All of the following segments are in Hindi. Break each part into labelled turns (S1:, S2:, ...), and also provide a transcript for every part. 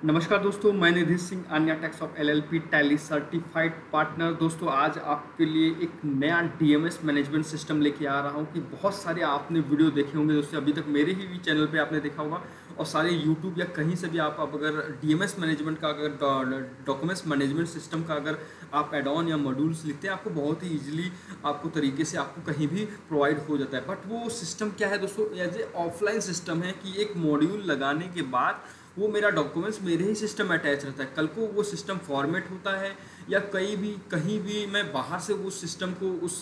S1: नमस्कार दोस्तों, मैं Nidhi Singh Anya tax of LLP Tally certified partner. दोस्तों आज आपके लिए एक नया डीएमएस मैनेजमेंट सिस्टम लेके आ रहा हूं कि बहुत सारे आपने वीडियो देखे होंगे दोस्तों, अभी तक मेरे ही चैनल पे आपने देखा होगा और सारे यूट्यूब या कहीं से भी आप अगर डीएमएस मैनेजमेंट का अगर डॉक्यूमेंट्स मैनेजमेंट सिस्टम का अगर आप एड ऑन या मॉड्यूल्स लिखते हैं, आपको बहुत ही ईजिली आपको तरीके से आपको कहीं भी प्रोवाइड हो जाता है। बट वो सिस्टम क्या है दोस्तों, एज ए ऑफलाइन सिस्टम है कि एक मॉड्यूल लगाने के बाद वो मेरा डॉक्यूमेंट्स मेरे ही सिस्टम में अटैच रहता है। कल को वो सिस्टम फॉर्मेट होता है या कहीं भी मैं बाहर से उस सिस्टम को उस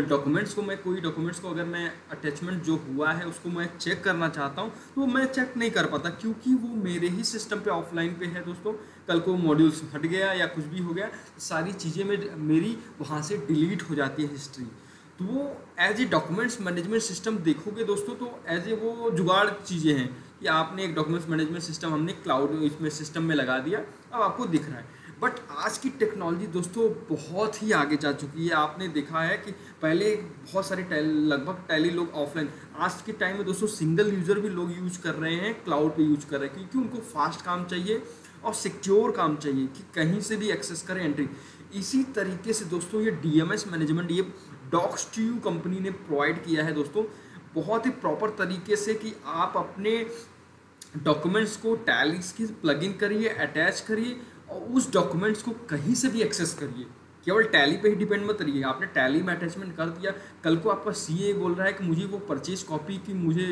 S1: डॉक्यूमेंट्स को मैं कोई डॉक्यूमेंट्स को अगर मैं अटैचमेंट जो हुआ है उसको मैं चेक करना चाहता हूँ तो मैं चेक नहीं कर पाता, क्योंकि वो मेरे ही सिस्टम पे ऑफलाइन पे है दोस्तों। कल को मॉड्यूल्स हट गया या कुछ भी हो गया, सारी चीज़ें मेरी वहाँ से डिलीट हो जाती है हिस्ट्री। तो वो as a documents management system देखोगे दोस्तों तो एज ए वो जुगाड़ चीज़ें हैं कि आपने एक डॉक्यूमेंट्स मैनेजमेंट सिस्टम हमने क्लाउड इसमें सिस्टम में लगा दिया, अब आपको दिख रहा है। बट आज की टेक्नोलॉजी दोस्तों बहुत ही आगे जा चुकी है। आपने देखा है कि पहले बहुत सारे लगभग टैली लोग ऑफलाइन, आज के टाइम में दोस्तों सिंगल यूज़र भी लोग यूज कर रहे हैं, क्लाउड पे यूज कर रहे हैं, क्योंकि उनको फास्ट काम चाहिए और सिक्योर काम चाहिए कि कहीं से भी एक्सेस करें एंट्री। इसी तरीके से दोस्तों ये डीएमएस मैनेजमेंट ये डॉक्स2यू कंपनी ने प्रोवाइड किया है दोस्तों, बहुत ही प्रॉपर तरीके से कि आप अपने डॉक्यूमेंट्स को टैलीज की प्लगइन करिए, अटैच करिए और उस डॉक्यूमेंट्स को कहीं से भी एक्सेस करिए। केवल टैली पे ही डिपेंड मत रहिए। आपने टैली में अटैचमेंट कर दिया, कल को आपका सीए बोल रहा है कि मुझे वो परचेज कॉपी की मुझे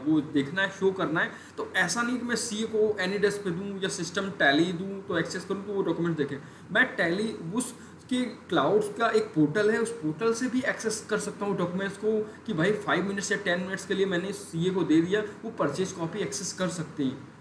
S1: वो देखना है, शो करना है, तो ऐसा नहीं कि मैं सीए को एनी डेस्क पे दूँ या सिस्टम टैली दूँ तो एक्सेस करूँ तो वो डॉक्यूमेंट देखें। मैं टैली उस कि क्लाउड्स का एक पोर्टल है, उस पोर्टल से भी एक्सेस कर सकता हूँ डॉक्यूमेंट्स को कि भाई 5 मिनट्स या 10 मिनट्स के लिए मैंने सीए को दे दिया, वो परचेज कॉपी एक्सेस कर सकते हैं।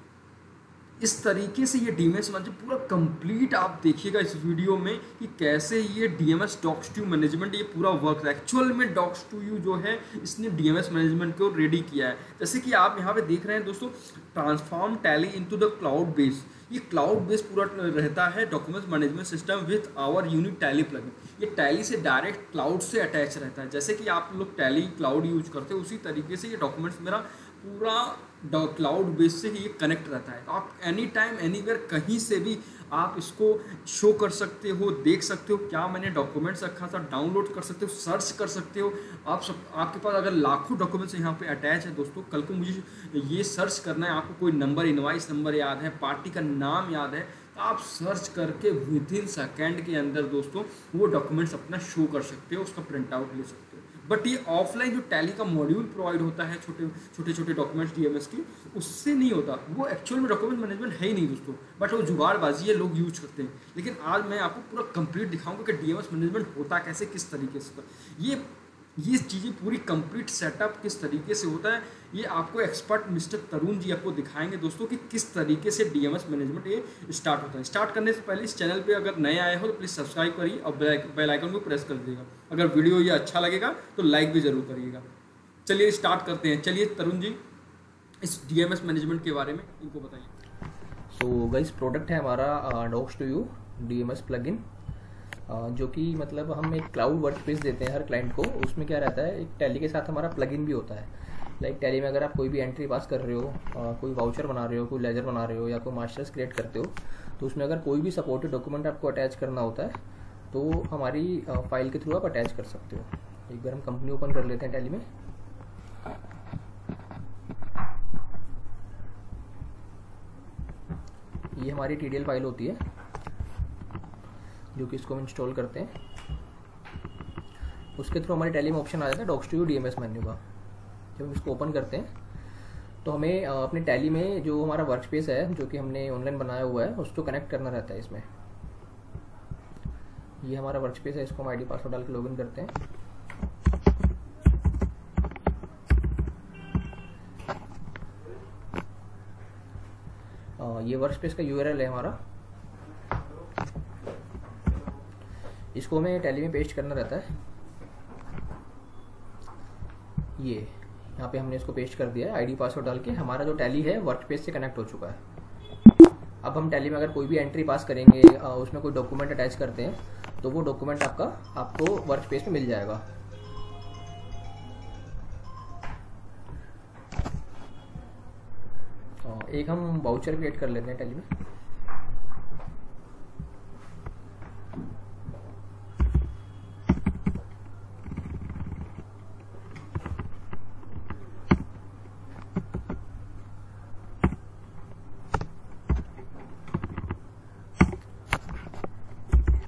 S1: इस तरीके से ये डीएमएस मैनेजमेंट पूरा कंप्लीट आप देखिएगा इस वीडियो में कि कैसे ये डीएमएस डॉक्स2यू मैनेजमेंट ये पूरा वर्क है। एक्चुअल में डॉक्स2यू जो है इसने डीएमएस मैनेजमेंट को रेडी किया है। जैसे कि आप यहाँ पे देख रहे हैं दोस्तों, transform Tally into the cloud base. ये क्लाउड बेस पूरा रहता है documents management system with our unique Tally plugin. ये टैली से डायरेक्ट क्लाउड से अटैच रहता है। जैसे कि आप लोग टैली क्लाउड यूज करते हो, उसी तरीके से ये डॉक्यूमेंट्स मेरा पूरा क्लाउड बेस से ही ये कनेक्ट रहता है। तो आप एनी टाइम एनीवेयर कहीं से भी आप इसको शो कर सकते हो, देख सकते हो क्या मैंने डॉक्यूमेंट्स रखा था, डाउनलोड कर सकते हो, सर्च कर सकते हो। आपके पास अगर लाखों डॉक्यूमेंट्स यहाँ पे अटैच है दोस्तों, कल को मुझे ये सर्च करना है, आपको कोई नंबर, इनवाइस नंबर याद है, पार्टी का नाम याद है, तो आप सर्च करके विद इन सेकेंड के अंदर दोस्तों वो डॉक्यूमेंट्स अपना शो कर सकते हो, उसका प्रिंट आउट ले सकते हो। बट ये ऑफलाइन जो टैली का मॉड्यूल प्रोवाइड होता है छोटे डॉक्यूमेंट्स डीएमएस की, उससे नहीं होता। वो एक्चुअल में डॉक्यूमेंट मैनेजमेंट है ही नहीं दोस्तों, बट वो जुगाड़बाजी है, लोग यूज करते हैं। लेकिन आज मैं आपको पूरा कंप्लीट दिखाऊंगा कि डीएमएस मैनेजमेंट होता कैसे, किस तरीके से होता ये चीज़ें पूरी कंप्लीट सेटअप किस तरीके से होता है, ये आपको एक्सपर्ट मिस्टर तरुण जी आपको दिखाएंगे दोस्तों कि किस तरीके से डीएमएस मैनेजमेंट ये स्टार्ट होता है। स्टार्ट करने से पहले इस चैनल पे अगर नए आए हो तो प्लीज़ सब्सक्राइब करिए और बेल आइकन को प्रेस कर दीजिएगा। अगर वीडियो ये अच्छा लगेगा तो लाइक भी ज़रूर करिएगा। चलिए स्टार्ट करते हैं। चलिए तरुण जी इस डीएमएस मैनेजमेंट के बारे में इनको बताइए।
S2: सो गाइस, प्रोडक्ट है हमारा डॉक्स2यू डीएमएस प्लगइन, जो कि मतलब हम एक क्लाउड वर्कस्पेस देते हैं हर क्लाइंट को। उसमें क्या रहता है, एक टैली के साथ हमारा प्लगइन भी होता है। लाइक टैली में अगर आप कोई भी एंट्री पास कर रहे हो, कोई वाउचर बना रहे हो, कोई लेजर बना रहे हो या कोई मास्टर्स क्रिएट करते हो, तो उसमें अगर कोई भी सपोर्टेड डॉक्यूमेंट आपको अटैच करना होता है तो हमारी फाइल के थ्रू आप अटैच कर सकते हो। एक बार हम कंपनी ओपन कर लेते हैं टैली में। ये हमारी टीडीएल फाइल होती है जो कि इसको हम इंस्टॉल करते हैं। उसके थ्रू हमारी टैली में ऑप्शन आ जाता है डॉक्स2यू डीएमएस मेन्यू का। जब हम इसको ओपन करते हैं तो हमें अपने टैली में जो हमारा वर्क स्पेस है जो कि हमने ऑनलाइन बनाया हुआ है उसको कनेक्ट करना रहता है। इसमें ये हमारा वर्क स्पेस है, इसको हम आईडी पासवर्ड डाल के लॉगिन करते हैं। ये वर्क स्पेस का यूआरएल है हमारा, इसको हमें टैली में पेस्ट करना रहता है। ये यहाँ पे हमने इसको पेस्ट कर दिया है। आईडी पासवर्ड डाल के हमारा जो टैली है वर्क स्पेस से कनेक्ट हो चुका है। अब हम टैली में अगर कोई भी एंट्री पास करेंगे, उसमें कोई डॉक्यूमेंट अटैच करते हैं तो वो डॉक्यूमेंट आपको वर्क स्पेस में मिल जाएगा। एक हम वाउचर क्रिएट कर लेते हैं टैली में।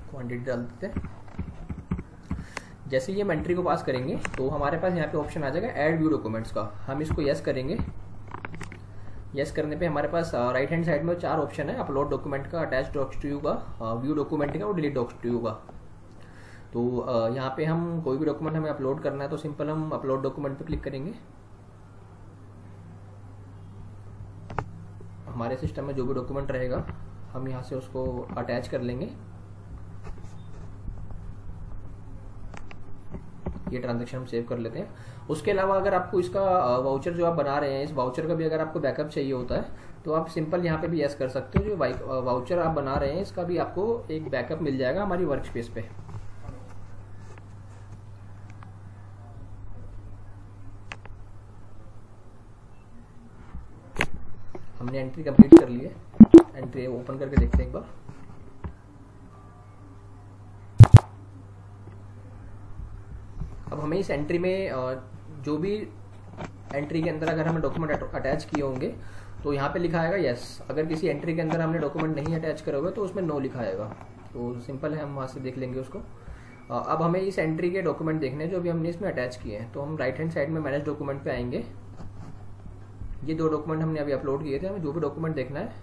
S2: क्वांटिटी डाल देते हैं। जैसे ही हम एंट्री को पास करेंगे तो हमारे पास यहाँ पे ऑप्शन आ जाएगा ऐड व्यू डॉक्यूमेंट्स का। हम इसको यस करेंगे। यस करने पे हमारे पास राइट हैंड साइड में 4 ऑप्शन है, अपलोड डॉक्यूमेंट का, अटैच डॉक्स टू यू का, व्यू डॉक्यूमेंट का और डिलीट डॉक्स टू यू का। तो यहाँ पे हम कोई भी डॉक्यूमेंट हमें अपलोड करना है तो सिंपल हम अपलोड डॉक्यूमेंट पे क्लिक करेंगे। हमारे सिस्टम में जो भी डॉक्यूमेंट रहेगा हम यहाँ से उसको अटैच कर लेंगे। ये ट्रांजैक्शन हम सेव कर लेते हैं। उसके अलावा अगर आपको इसका वाउचर जो आप बना रहे हैं, इस वाउचर का भी अगर आपको बैकअप चाहिए होता है तो आप सिंपल यहाँ पे भी यस कर सकते हो। जो वाउचर आप बना रहे हैं इसका भी आपको एक बैकअप मिल जाएगा हमारी वर्क स्पेस पे। हमने एंट्री कंप्लीट कर ली है। एंट्री ओपन करके देखते हैं एक बार। अब हमें इस एंट्री में जो भी एंट्री के अंदर अगर हमें डॉक्यूमेंट अटैच किए होंगे तो यहाँ पे लिखा आएगा यस। अगर किसी एंट्री के अंदर हमने डॉक्यूमेंट नहीं अटैच करे हुए तो उसमें नो लिखा आएगा। तो सिंपल है, हम वहाँ से देख लेंगे उसको। अब हमें इस एंट्री के डॉक्यूमेंट देखने हैं जो भी हमने इसमें अटैच किए हैं। तो हम राइट हैंड साइड में मैनेज डॉक्यूमेंट पे आएंगे। ये 2 डॉक्यूमेंट हमने अभी अपलोड किए थे। हमें जो भी डॉक्यूमेंट देखना है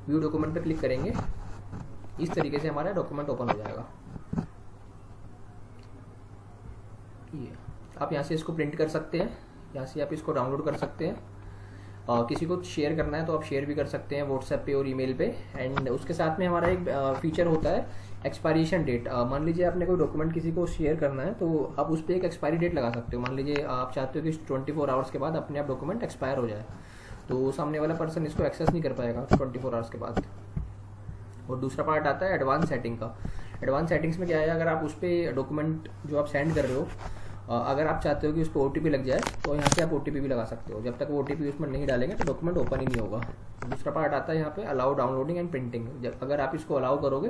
S2: व्यू डॉक्यूमेंट पे क्लिक करेंगे। इस तरीके से हमारा डॉक्यूमेंट ओपन हो जाएगा। ये आप यहाँ से इसको प्रिंट कर सकते हैं, यहाँ से आप इसको डाउनलोड कर सकते हैं। किसी को शेयर करना है तो आप शेयर भी कर सकते हैं व्हाट्सएप पे और ईमेल पे। एंड उसके साथ में हमारा एक फीचर होता है एक्सपायरेशन डेट। मान लीजिए आपने कोई डॉक्यूमेंट किसी को शेयर करना है तो आप उस पर एक एक्सपायरी डेट लगा सकते हो। मान लीजिए आप चाहते हो कि 24 आवर्स के बाद अपने आप डॉक्यूमेंट एक्सपायर हो जाए, तो सामने वाला पर्सन इसको एक्सेस नहीं कर पाएगा 24 आवर्स के बाद। और दूसरा पार्ट आता है एडवांस सेटिंग का। एडवांस सेटिंग्स में क्या है, अगर आप उस पर डॉक्यूमेंट जो आप सेंड कर रहे हो अगर आप चाहते हो कि उस पर OTP लग जाए तो यहाँ से आप OTP भी लगा सकते हो। जब तक वो OTP उसमें नहीं डालेंगे तो डॉक्यूमेंट ओपन ही नहीं होगा। दूसरा पार्ट आता है यहाँ पे अलाउ डाउनलोडिंग एंड प्रिंटिंग। जब अगर आप इसको अलाउ करोगे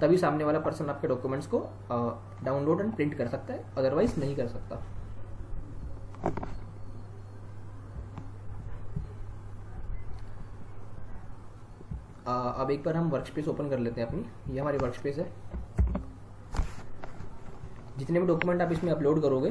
S2: तभी सामने वाला पर्सन आपके डॉक्यूमेंट्स को डाउनलोड एंड प्रिंट कर सकता है, अदरवाइज नहीं कर सकता। अब एक बार हम वर्कस्पेस ओपन कर लेते हैं अपनी। ये हमारी वर्कस्पेस है। जितने भी डॉक्यूमेंट आप इसमें अपलोड करोगे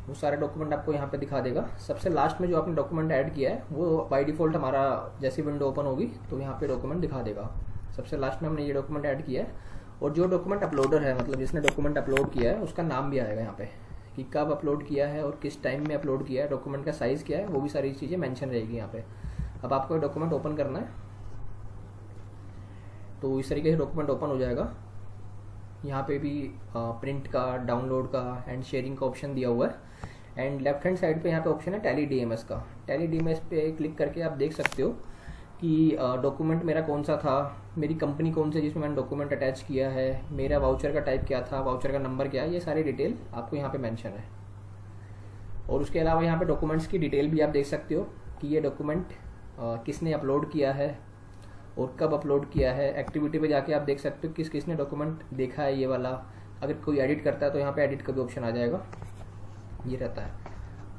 S2: वो सारे डॉक्यूमेंट आपको यहाँ पे दिखा देगा। सबसे लास्ट में जो आपने डॉक्यूमेंट ऐड किया है वो बाय डिफ़ॉल्ट हमारा जैसी विंडो ओपन होगी तो यहाँ पे डॉक्यूमेंट दिखा देगा। सबसे लास्ट में हमने ये डॉक्यूमेंट ऐड किया है और जो डॉक्यूमेंट अपलोडर है, मतलब जिसने डॉक्यूमेंट अपलोड किया है, उसका नाम भी आएगा यहाँ पे कि कब अपलोड किया है और किस टाइम में अपलोड किया है, डॉक्यूमेंट का साइज़ क्या है, वो भी सारी चीज़ें मेंशन रहेगी यहाँ पे। अब आपको डॉक्यूमेंट ओपन करना है तो इस तरीके से डॉक्यूमेंट ओपन हो जाएगा। यहाँ पे भी प्रिंट का, डाउनलोड का एंड शेयरिंग का ऑप्शन दिया हुआ है। एंड लेफ्ट हैंड साइड पे यहाँ पे ऑप्शन है टैली DMS का। टैली DMS पे क्लिक करके आप देख सकते हो कि डॉक्यूमेंट मेरा कौन सा था, मेरी कंपनी कौन सी जिसमें मैंने डॉक्यूमेंट अटैच किया है, मेरा वाउचर का टाइप क्या था, वाउचर का नंबर क्या है, ये सारी डिटेल आपको यहाँ पे मेंशन है। और उसके अलावा यहाँ पे डॉक्यूमेंट्स की डिटेल भी आप देख सकते हो कि ये डॉक्यूमेंट किसने अपलोड किया है और कब अपलोड किया है। एक्टिविटी पे जाके आप देख सकते हो किस किसने डॉक्यूमेंट देखा है ये वाला। अगर कोई एडिट करता है तो यहाँ पे एडिट का भी ऑप्शन आ जाएगा, ये रहता है।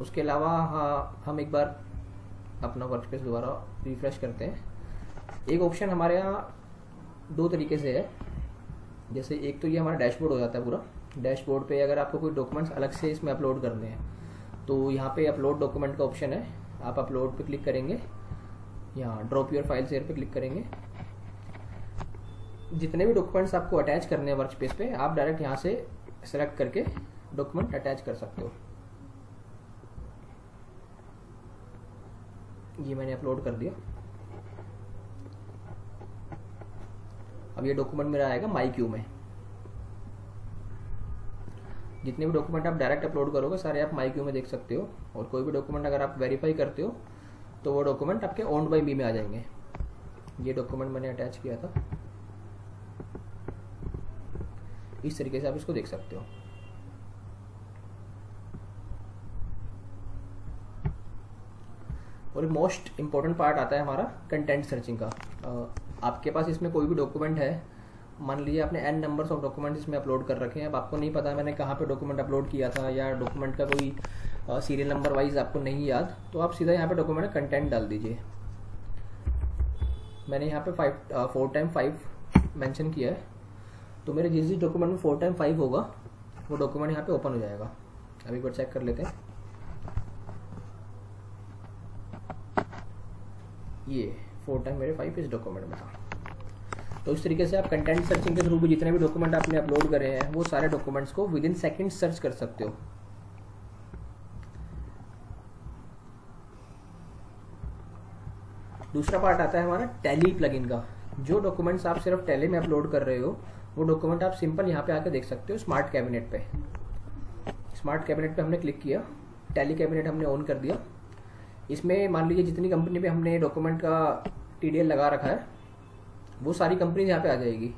S2: उसके अलावा हाँ, हम एक बार अपना वर्कस्पेस दोबारा रिफ्रेश करते हैं। एक ऑप्शन हमारे यहाँ 2 तरीके से है। जैसे एक तो ये हमारा डैशबोर्ड हो जाता है पूरा। डैशबोर्ड पे अगर आपको कोई डॉक्यूमेंट्स अलग से इसमें अपलोड करने हैं तो यहाँ पे अपलोड डॉक्यूमेंट का ऑप्शन है। आप अपलोड पे क्लिक करेंगे, यहाँ ड्रॉप योर फाइल्स हियर पे क्लिक करेंगे। जितने भी डॉक्यूमेंट्स आपको अटैच करने हैं वर्कस्पेस पे, आप डायरेक्ट यहाँ से सेलेक्ट करके डॉक्यूमेंट अटैच कर सकते हो। ये मैंने अपलोड कर दिया। अब ये डॉक्यूमेंट मेरा आएगा माई क्यू में। जितने भी डॉक्यूमेंट आप डायरेक्ट अपलोड करोगे सारे आप माई क्यू में देख सकते हो। और कोई भी डॉक्यूमेंट अगर आप वेरीफाई करते हो तो वो डॉक्यूमेंट आपके ओन्ड बाय मी में आ जाएंगे। ये डॉक्यूमेंट मैंने अटैच किया था, इस तरीके से आप इसको देख सकते हो। और मोस्ट इम्पोर्टेंट पार्ट आता है हमारा कंटेंट सर्चिंग का। आपके पास इसमें कोई भी डॉक्यूमेंट है, मान लीजिए आपने n नंबर्स ऑफ डॉक्यूमेंट इसमें अपलोड कर रखे हैं, अब आपको नहीं पता मैंने कहाँ पे डॉक्यूमेंट अपलोड किया था, या डॉक्यूमेंट का कोई सीरियल नंबर वाइज आपको नहीं याद, तो आप सीधा यहाँ पे डॉक्यूमेंट कंटेंट डाल दीजिए। मैंने यहाँ पे 4x5 मेंशन किया है, तो मेरे जिस डॉक्यूमेंट में 4x5 होगा वो डॉक्यूमेंट यहाँ पे ओपन हो जाएगा। अभी एक बार चेक कर लेते हैं। ये 4x5 इस डॉक्यूमेंट में था। तो इस तरीके से आप कंटेंट सर्चिंग के थ्रू भी जितने भी डॉक्यूमेंट आपने अपलोड करे हैं वो सारे डॉक्यूमेंट्स को विद इन सेकेंड सर्च कर सकते हो। दूसरा पार्ट आता है हमारा टैली प्लगइन का। जो डॉक्यूमेंट्स आप सिर्फ टैली में अपलोड कर रहे हो वो डॉक्यूमेंट आप सिंपल यहाँ पे आके देख सकते हो। स्मार्ट कैबिनेट पे, स्मार्ट कैबिनेट पे हमने क्लिक किया, टैली कैबिनेट हमने ऑन कर दिया। इसमें मान लीजिए जितनी कंपनी पे हमने डॉक्यूमेंट का TDL लगा रखा है वो सारी कंपनी यहाँ पे आ जाएगी।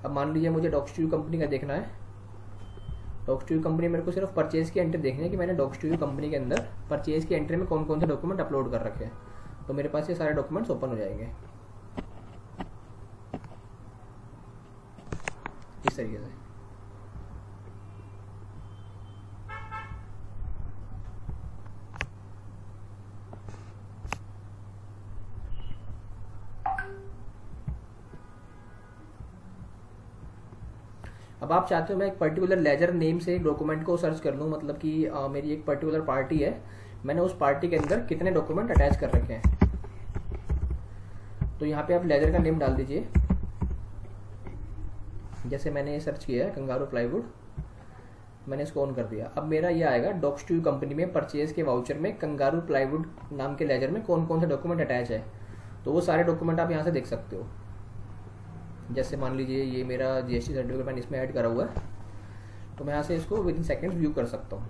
S2: अब मान लीजिए मुझे डॉक्स2यू कंपनी का देखना है, डॉक्स2यू कंपनी मेरे को सिर्फ परचेज की एंट्री देखनी है कि मैंने डॉक्स2यू कंपनी के अंदर परचेज की एंट्री में कौन कौन से डॉक्यूमेंट अपलोड कर रखे हैं, तो मेरे पास ये सारे डॉक्यूमेंट्स ओपन हो जाएंगे इस तरीके से। अब आप चाहते हो मैं एक पर्टिकुलर लेजर नेम से डॉक्यूमेंट को सर्च कर लूँ, मतलब कि मेरी एक पर्टिकुलर पार्टी है, मैंने उस पार्टी के अंदर कितने डॉक्यूमेंट अटैच कर रखे हैं, तो यहाँ पे आप लेजर का नेम डाल दीजिए। जैसे मैंने सर्च किया है कंगारू प्लाईवुड, मैंने इसको ऑन कर दिया। अब मेरा ये आएगा डॉक्स2यू कंपनी में परचेज के वाउचर में कंगारू प्लाईवुड नाम के लेजर में कौन कौन से डॉक्यूमेंट अटैच है, तो वो सारे डॉक्यूमेंट आप यहाँ से देख सकते हो। जैसे मान लीजिए ये मेरा GST सर्टिफिकेट मैंने इसमें ऐड करा हुआ है, तो मैं यहाँ से इसको विद इन सेकेंड्स व्यू कर सकता हूँ।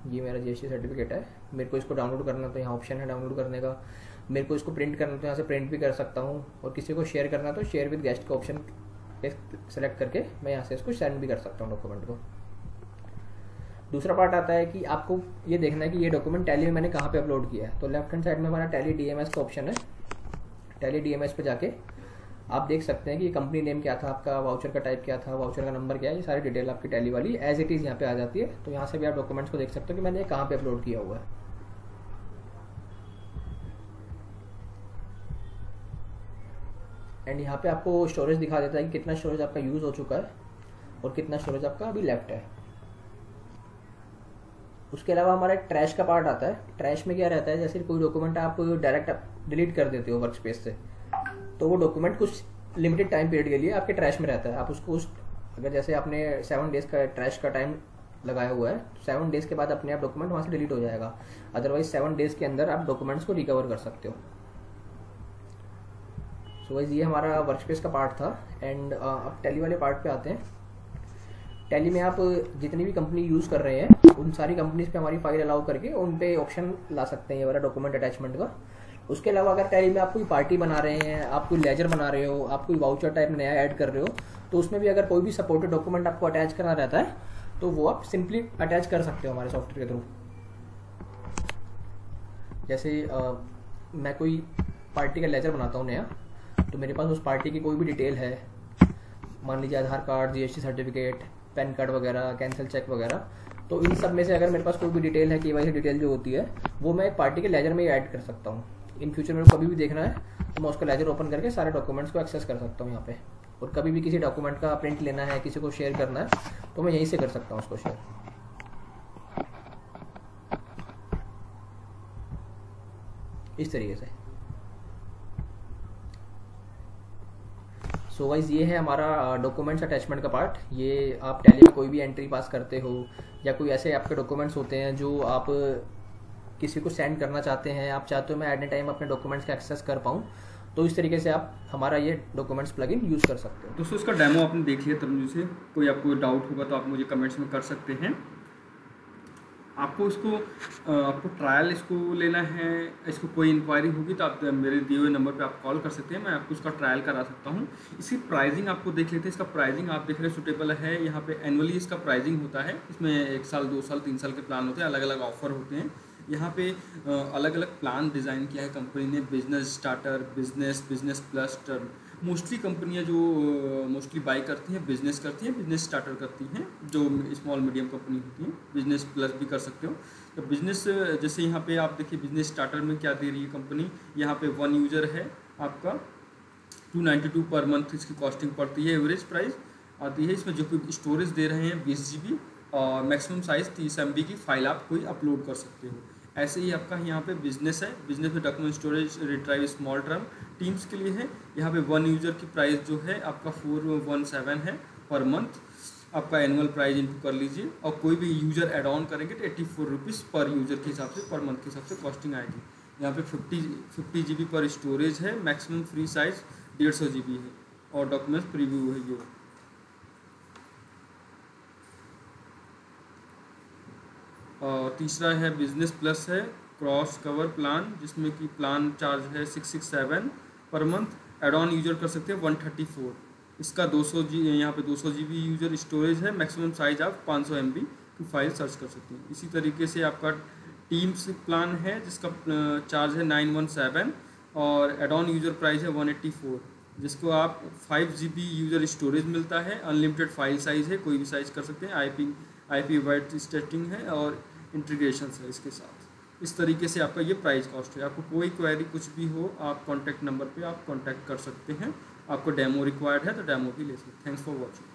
S2: ये मेरा GST सर्टिफिकेट है, मेरे को इसको डाउनलोड करना तो यहाँ ऑप्शन है डाउनलोड करने का, मेरे को इसको प्रिंट करना तो यहाँ से प्रिंट भी कर सकता हूँ, और किसी को शेयर करना तो शेयर विद गेस्ट का ऑप्शन सेलेक्ट करके मैं यहाँ से इसको सेंड भी कर सकता हूँ डॉक्यूमेंट को। दूसरा पार्ट आता है कि आपको ये देखना है कि ये डॉक्यूमेंट टैली में मैंने कहाँ पे अपलोड किया है, तो लेफ्ट हैंड साइड में हमारा टैली DMS का ऑप्शन है। टैली DMS पे जाके आप देख सकते हैं कि कंपनी नेम क्या था आपका, वाउचर का टाइप क्या था, वाउचर का नंबर क्या है, ये सारी डिटेल आपकी टैली वाली एज इट इज़ यहाँ पे आ जाती है। तो यहाँ से भी आप डॉक्यूमेंट्स को देख सकते हो कि मैंने ये कहाँ पे अपलोड किया हुआ है। एंड यहाँ पे आपको स्टोरेज दिखा देता है कि कितना स्टोरेज आपका यूज़ हो चुका है और कितना स्टोरेज आपका अभी लेफ्ट है। उसके अलावा हमारा एक ट्रैश का पार्ट आता है। ट्रैश में क्या रहता है, जैसे कोई डॉक्यूमेंट आप डायरेक्ट डिलीट कर देते हो वर्क स्पेस से, तो वो डॉक्यूमेंट कुछ लिमिटेड टाइम पीरियड के लिए आपके ट्रैश में रहता है। आप उसको अगर जैसे आपने 7 डेज का ट्रैश का टाइम लगाया हुआ है, 7 डेज के बाद अपने आप डॉक्यूमेंट वहाँ से डिलीट हो जाएगा। अदरवाइज 7 डेज के अंदर आप डॉक्यूमेंट्स को रिकवर कर सकते हो। सो वाइज ये हमारा वर्क स्पेस का पार्ट था। एंड अब टैली वाले पार्ट पे आते हैं। टैली में आप जितनी भी कंपनी यूज़ कर रहे हैं उन सारी कंपनीज पे हमारी फाइल अलाउ करके उन पे ऑप्शन ला सकते हैं ये वाला डॉक्यूमेंट अटैचमेंट का। उसके अलावा अगर टैली में आप कोई पार्टी बना रहे हैं, आप कोई लेजर बना रहे हो, आप कोई वाउचर टाइप नया ऐड कर रहे हो, तो उसमें भी अगर कोई भी सपोर्टेड डॉक्यूमेंट आपको अटैच करना रहता है तो वो आप सिंपली अटैच कर सकते हो हमारे सॉफ्टवेयर के थ्रू। जैसे मैं कोई पार्टी का लेजर बनाता हूँ नया, तो मेरे पास उस पार्टी की कोई भी डिटेल है, मान लीजिए Aadhaar card, GST certificate, PAN card वगैरह, कैंसिल चेक वगैरह, तो इन सब में से अगर मेरे पास कोई भी डिटेल है, KYC डिटेल जो होती है, वो मैं एक पार्टी के लेजर में ही ऐड कर सकता हूँ। इन फ्यूचर मेरे को कभी भी देखना है तो मैं उसका लेजर ओपन करके सारे डॉक्यूमेंट्स को एक्सेस कर सकता हूँ यहाँ पे। और कभी भी किसी डॉक्यूमेंट का प्रिंट लेना है, किसी को शेयर करना है, तो मैं यहीं से कर सकता हूँ उसको शेयर। इस तरीके से। सो गाइस ये है हमारा डॉक्यूमेंट्स अटैचमेंट का पार्ट। ये आप टैली में कोई भी एंट्री पास करते हो या कोई ऐसे आपके डॉक्यूमेंट्स होते हैं जो आप किसी को सेंड करना चाहते हैं, आप चाहते हो मैं एट ए टाइम अपने डॉक्यूमेंट्स का एक्सेस कर पाऊँ, तो इस तरीके से आप हमारा ये डॉक्यूमेंट्स प्लगइन यूज़ कर सकते हो।
S1: दोस्तों इसका डेमो आपने देख लिया तनुज से, कोई आपको डाउट होगा तो आप मुझे कमेंट्स में कर सकते हैं। आपको आपको ट्रायल इसको लेना है, इसको कोई इंक्वायरी होगी तो आप मेरे दिए हुए नंबर पे आप कॉल कर सकते हैं, मैं आपको उसका ट्रायल करा सकता हूँ। इसकी प्राइसिंग आपको देख लेते हैं। इसका प्राइसिंग आप देख रहे हैं सूटेबल है। यहाँ पे एनुअली इसका प्राइसिंग होता है, इसमें 1 साल, 2 साल, 3 साल के प्लान होते हैं, अलग अलग ऑफर होते हैं। यहाँ पे अलग अलग प्लान डिज़ाइन किया है कंपनी ने, business starter, business plus term. Mostly कंपनियाँ जो मोस्टली बाई करती हैं बिजनेस करती हैं, बिजनेस स्टार्टर करती हैं, जो स्मॉल मीडियम कंपनी होती हैं। बिजनेस प्लस भी कर सकते हो। तो बिजनेस जैसे यहाँ पे आप देखिए बिजनेस स्टार्टर में क्या दे रही है कंपनी, यहाँ पे 1 यूज़र है आपका 292 पर मंथ इसकी कॉस्टिंग पड़ती है, एवरेज प्राइस आती है। इसमें जो कोई स्टोरेज दे रहे हैं 20 GB और मैक्सिमम साइज़ 30 MB की फ़ाइल आप कोई अपलोड कर सकते हो। ऐसे ही आपका यहाँ पे बिजनेस है, बिजनेस में document storage retrieve small term teams के लिए है। यहाँ पे 1 यूज़र की प्राइस जो है आपका 417 है पर मंथ, आपका एनुअल प्राइस इनटू कर लीजिए, और कोई भी यूज़र एड ऑन करेंगे तो 84 रुपीज़ पर यूज़र के हिसाब से पर मंथ के हिसाब से कॉस्टिंग आएगी। यहाँ पे 50 GB पर स्टोरेज है, मैक्सिमम फ्री साइज 150 GB है और डॉक्यूमेंट्स प्रीव्यू है ये। और तीसरा है बिजनेस प्लस है क्रॉस कवर प्लान, जिसमें कि प्लान चार्ज है 667 per month, add on user कर सकते हैं 134। इसका 200 यहाँ पे 200 GB यूजर स्टोरेज है, मैक्सिमम साइज आप 500 MB की फाइल सर्च कर सकते हैं। इसी तरीके से आपका टीम्स प्लान है जिसका चार्ज है 917 और एड ऑन यूजर प्राइस है 184, जिसको आप 5 GB यूजर स्टोरेज मिलता है, अनलिमिटेड फाइल साइज़ है, कोई भी साइज़ कर सकते हैं, IP वाइड स्टेटिंग है और इंटीग्रेशन है इसके साथ। इस तरीके से आपका ये प्राइस कॉस्ट है। आपको कोई क्वेरी कुछ भी हो आप कॉन्टैक्ट नंबर पे आप कॉन्टैक्ट कर सकते हैं। आपको डेमो रिक्वायर्ड है तो डेमो भी ले सकते हैं। Thanks for watching.